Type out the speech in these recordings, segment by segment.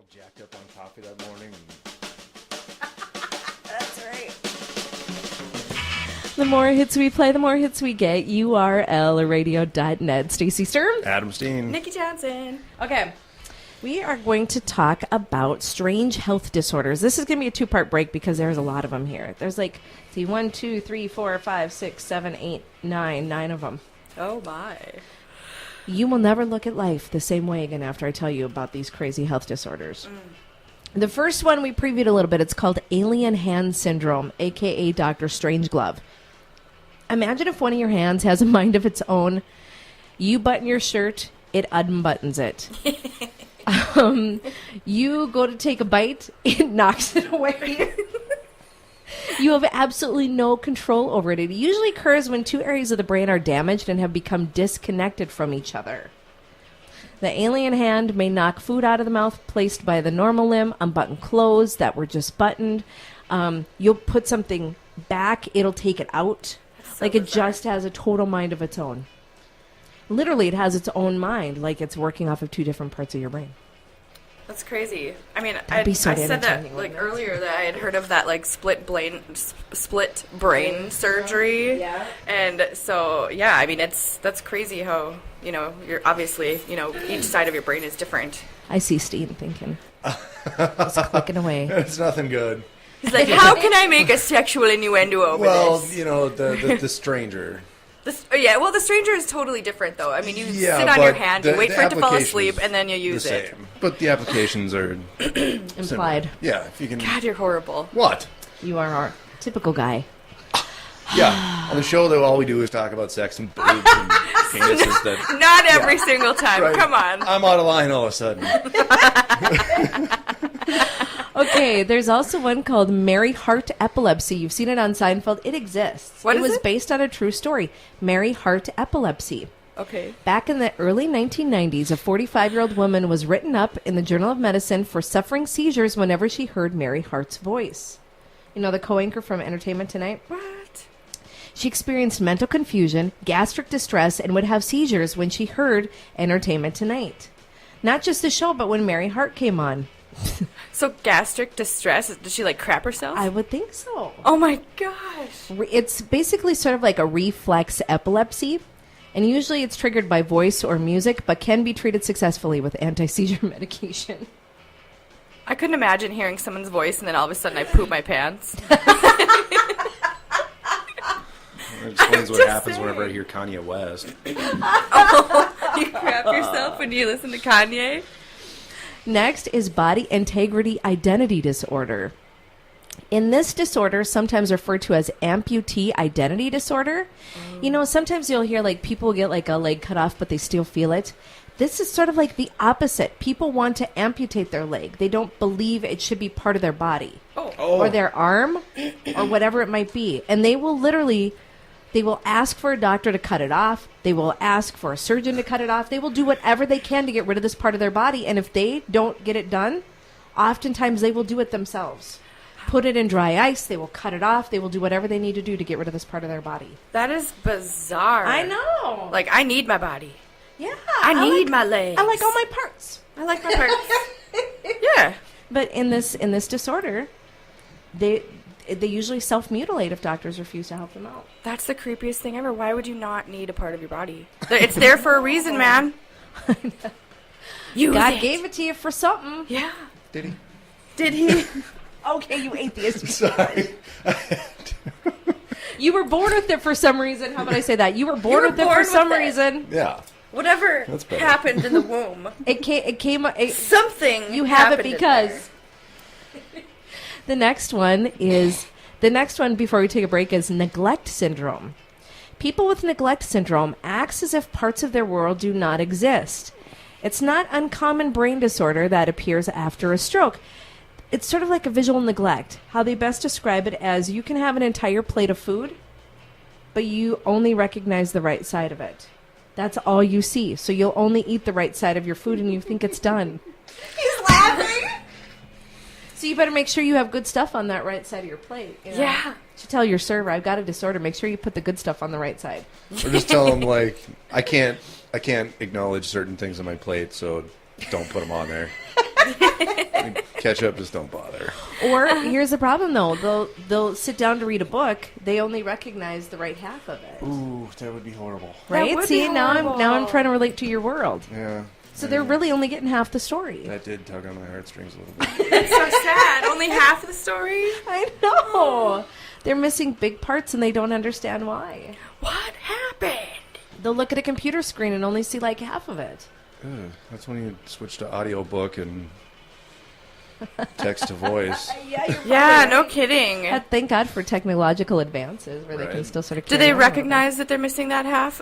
all jacked up on coffee that morning. That's right. The more hits we play, the more hits we get. URLradio.net. Stacey Sturm. Adam Steen. Nikki Johnson. Okay. We are going to talk about strange health disorders. This is going to be a two-part break because there's a lot of them here. There's 1, 2, 3, 4, 5, 6, 7, 8, 9 of them. Oh, my. You will never look at life the same way again after I tell you about these crazy health disorders. The first one we previewed a little bit. It's called alien hand syndrome, a.k.a. Dr. Strangeglove. Imagine if one of your hands has a mind of its own. You button your shirt, it unbuttons it. You go to take a bite, it knocks it away. You have absolutely no control over it. It usually occurs when two areas of the brain are damaged and have become disconnected from each other. The alien hand may knock food out of the mouth placed by the normal limb, unbutton clothes that were just buttoned. You'll put something back, it'll take it out. So it just has a total mind of its own. Literally, it has its own mind, like it's working off of two different parts of your brain. That's crazy. I mean, That'd be so I said that entertaining, wouldn't it? earlier that I had heard of that split brain surgery. Yeah. And so I mean that's crazy how you're obviously each side of your brain is different. I see Steve thinking. Just clicking away. It's nothing good. He's like, how can I make a sexual innuendo over Well, this? the stranger. The stranger is totally different though. I mean, you Yeah, sit on your but hand, you wait the for it to fall application asleep, is and then you use the it. same. But the applications are Implied. similar. Yeah, if you can. God, you're horrible. What? You are our typical guy. Yeah, on the show, though, all we do is talk about sex and boobs and penises. That Not every single time. right. Come on. I'm out of line all of a sudden. Okay, there's also one called Mary Hart epilepsy. You've seen it on Seinfeld. It exists. What it is was it? based on a true story. Mary Hart epilepsy. Okay. Back in the early 1990s, a 45-year-old woman was written up in the Journal of Medicine for suffering seizures whenever she heard Mary Hart's voice. You know, the co-anchor from Entertainment Tonight? What? She experienced mental confusion, gastric distress, and would have seizures when she heard Entertainment Tonight. Not just the show, but when Mary Hart came on. So gastric distress? Did she crap herself? I would think so. Oh my gosh. It's basically sort of like a reflex epilepsy, and usually it's triggered by voice or music, but can be treated successfully with anti-seizure medication. I couldn't imagine hearing someone's voice and then all of a sudden I poop my pants. That explains what just happens saying. whenever I hear Kanye West. You crap yourself when you listen to Kanye? Next is body integrity identity disorder. In this disorder, sometimes referred to as amputee identity disorder, sometimes you'll hear people get a leg cut off, but they still feel it. This is sort of like the opposite. People want to amputate their leg. They don't believe it should be part of their body or their arm or whatever it might be. And they will ask for a doctor to cut it off. They will ask for a surgeon to cut it off. They will do whatever they can to get rid of this part of their body. And if they don't get it done, oftentimes they will do it themselves. Put it in dry ice. They will cut it off. They will do whatever they need to do to get rid of this part of their body. That is bizarre. I know. I need my body. Yeah. I need my legs. I like all my parts. I like my parts. Yeah. But in this disorder, they usually self-mutilate if doctors refuse to help them out. That's the creepiest thing ever. Why would you not need a part of your body? It's there for a reason, man. God gave it to you for something. Yeah. Did he? Did he? Okay, you atheist. Sorry. You were born with it for some reason. How about I say that? You were born were with it born for with some it. reason. Yeah. Whatever That's better. happened in the womb. It came. Something. You have it happened in because. The next one before we take a break is neglect syndrome. People with neglect syndrome acts as if parts of their world do not exist. It's not uncommon brain disorder that appears after a stroke. It's sort of like a visual neglect. How they best describe it as you can have an entire plate of food, but you only recognize the right side of it. That's all you see. So you'll only eat the right side of your food and you think it's done. He's laughing. So you better make sure you have good stuff on that right side of your plate. You know? Yeah. You should tell your server, I've got a disorder. Make sure you put the good stuff on the right side. Or just tell them I can't acknowledge certain things on my plate, so don't put them on there. Catch up, just don't bother. Or here's the problem though, they'll sit down to read a book, they only recognize the right half of it. Ooh, that would be horrible. Right? would See, be now I'm horrible. trying to relate to your world. Yeah. So they're really only getting half the story. That did tug on my heartstrings a little bit. It's so sad. Only half the story. I know. They're missing big parts and they don't understand why. What happened? They'll look at a computer screen and only see like half of it. Ugh, that's when you switch to audiobook and text to voice. Yeah, no kidding. Thank God for technological advances where they can Right. still sort of Do carry they on with it. recognize that they're missing that half,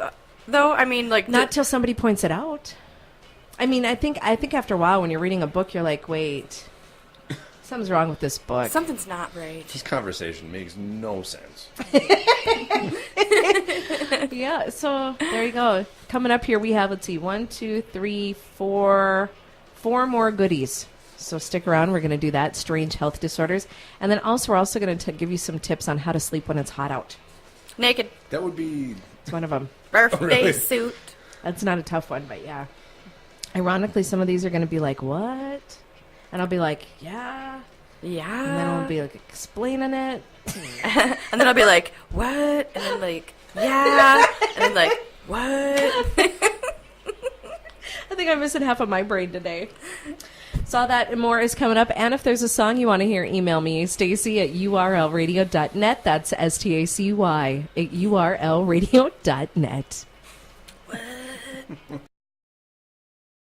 though? I mean, like, Not till somebody points it out. I mean, I think after a while when you're reading a book, you're like, wait, something's wrong with this book. something's not right. This conversation makes no sense. Yeah, so there you go. Coming up here, we have, let's see, 1, 2, 3, 4 more goodies. So stick around. We're going to do that, strange health disorders. And then also, we're also going to give you some tips on how to sleep when it's hot out. Naked That would be... It's one of them. birthday really? suit. That's not a tough one, but yeah. Ironically, some of these are going to be like, what? And I'll be like, yeah. Yeah. And then I'll be like explaining it. And then I'll be like, what? And then like, yeah. And then like, what? I think I'm missing half of my brain today. So all that and more is coming up. And if there's a song you want to hear, email me, Stacy at urlradio.net. That's STACY at urlradio.net.